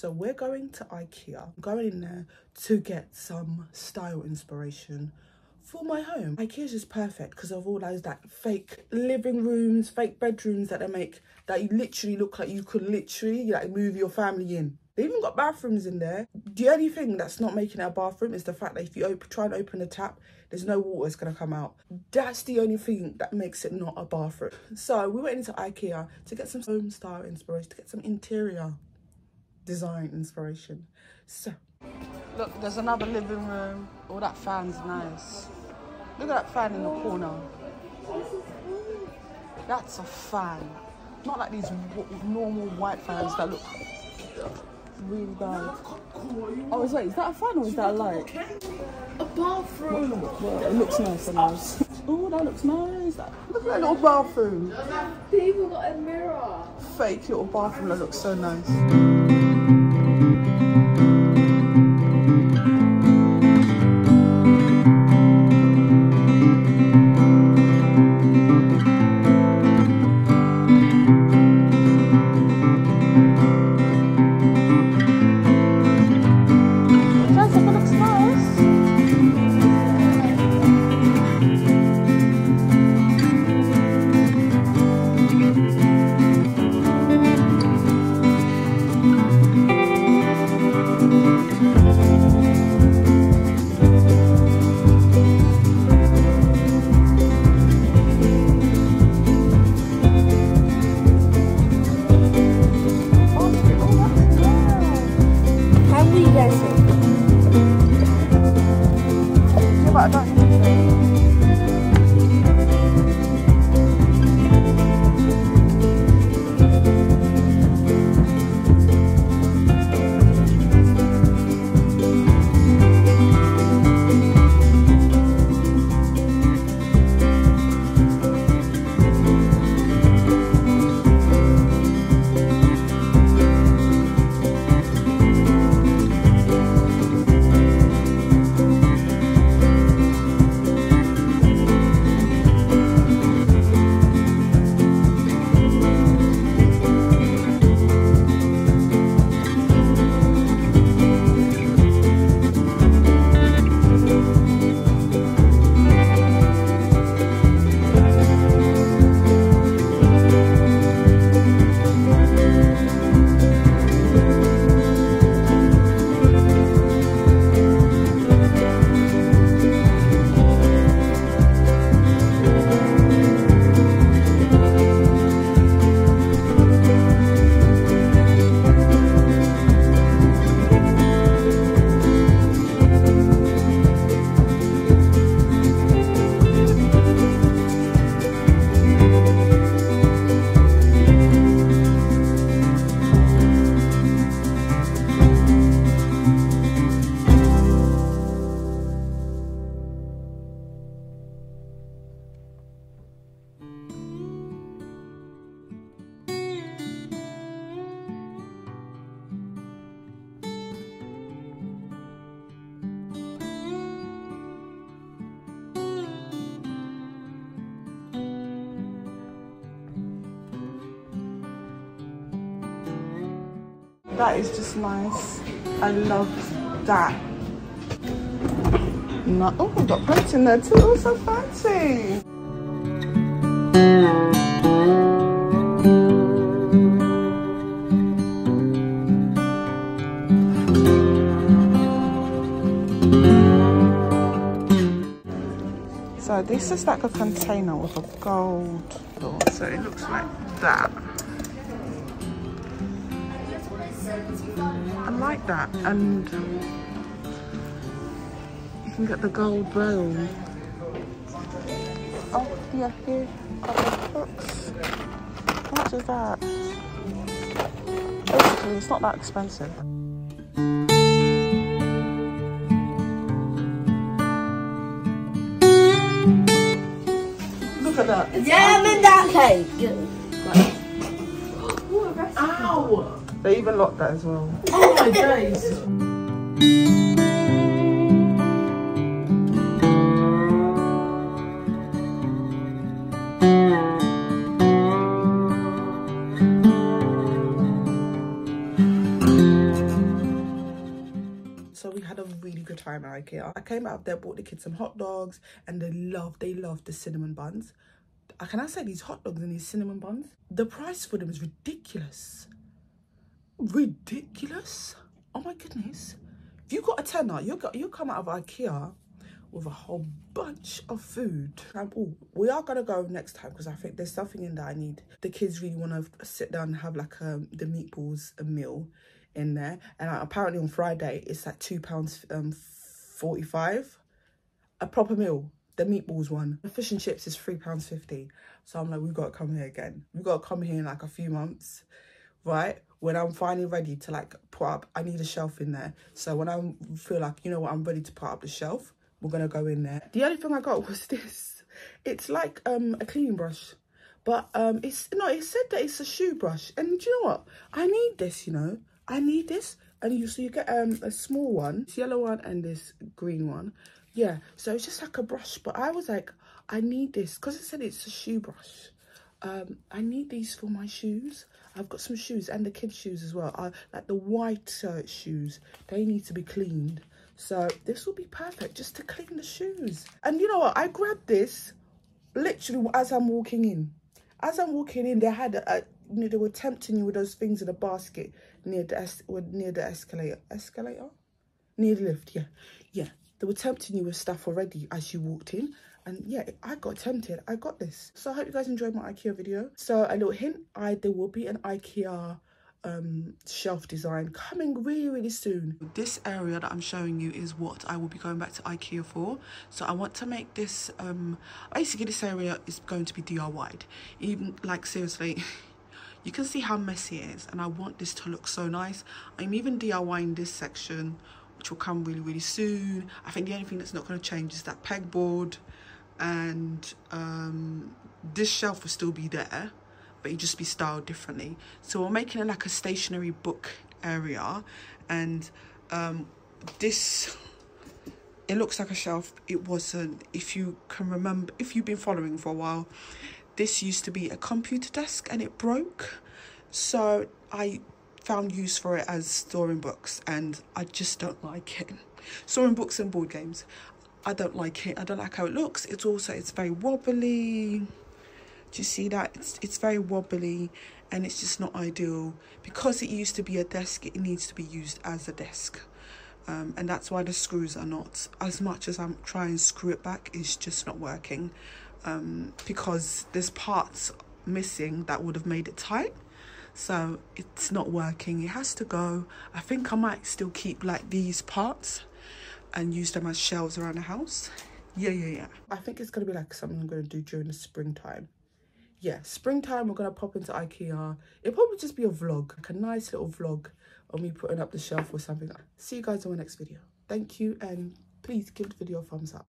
So we're going to Ikea. I'm going in there to get some style inspiration for my home. Ikea's just perfect because of all those like fake living rooms, fake bedrooms that they make that you literally look like you could literally like move your family in. They even got bathrooms in there. The only thing that's not making it a bathroom is the fact that if you try and open the tap, there's no water that's gonna come out. That's the only thing that makes it not a bathroom. So we went into Ikea to get some home style inspiration, to get some interior design inspiration. So look, there's another living room. Oh, that fan's nice. Look at that fan in the corner. That's a fan. Not like these normal white fans that look really bad. Oh, is that a fan or is that a light? A bathroom. Well, it looks nice and nice. Oh, that looks nice. Look at that little bathroom. They even got a mirror. Fake little bathroom that looks so nice. That is just nice. I love that. No, oh, we've got plates in there too. Oh, so fancy. So this is like a container with a gold door. So it looks like that. I like that, and you can get the gold bowl. Oh yeah, here are the hooks. How much is that? Basically, it's not that expensive. Look at that. Yeah, I'm in that cake. Ow! They even locked that as well. Oh my days. we had a really good time at Ikea. I came out there, bought the kids some hot dogs, and they love the cinnamon buns. Can I say these hot dogs and these cinnamon buns? The price for them is ridiculous. Ridiculous. Oh my goodness. If you got a tenner, you'll come out of Ikea with a whole bunch of food. Oh, we are gonna go next time because I think there's something in there I need. The kids really want to sit down and have like the meatballs a meal in there, and apparently on Friday it's like £2.45 a proper meal. The meatballs one. The fish and chips is £3.50. So I'm like, we've got to come here again. We've got to come here in like a few months, right? When I'm finally ready to like put up, I need a shelf in there. So when I feel like, you know what, I'm ready to put up the shelf, we're gonna go in there. The only thing I got was this. It's like a cleaning brush, but it said that it's a shoe brush. And do you know what? I need this, you know. I need this. And so you get a small one, this yellow one and this green one. Yeah, so it's just like a brush, but I was like, I need this because it said it's a shoe brush. I need these for my shoes. I've got some shoes and the kids' shoes as well. Like the white shoes, they need to be cleaned. So this will be perfect just to clean the shoes. And you know what? I grabbed this literally as I'm walking in. As I'm walking in, they had they were tempting you with those things in a basket near the escalator. Near the lift. Yeah. They were tempting you with stuff already as you walked in. And yeah, I got tempted. I got this. So I hope you guys enjoyed my IKEA video. So a little hint, there will be an IKEA shelf design coming really soon. This area that I'm showing you is what I will be going back to IKEA for. So I want to make this, basically this area is going to be DIY'd. Even like seriously, you can see how messy it is. And I want this to look so nice. I'm even DIYing this section, which will come really soon. I think the only thing that's not going to change is that pegboard, and this shelf will still be there, but it'll just be styled differently. So we're making it like a stationary book area, and this, it looks like a shelf. It wasn't. If you can remember, if you've been following for a while, this used to be a computer desk and it broke, so I found use for it as storing books, and I just don't like it. Storing books and board games, I don't like it. I don't like how it looks. It's very wobbly. Do you see that? It's very wobbly, and it's just not ideal. Because it used to be a desk, it needs to be used as a desk, and that's why the screws are not, as much as I'm trying to screw it back, it's just not working, because there's parts missing that would have made it tight. So it's not working. It has to go. I think I might still keep like these parts and use them as shelves around the house. Yeah. I think it's gonna be like something I'm gonna do during the springtime. Yeah, springtime we're gonna pop into IKEA. It'll probably just be a vlog, like a nice little vlog of me putting up the shelf or something. See you guys in my next video. Thank you, and please give the video a thumbs up.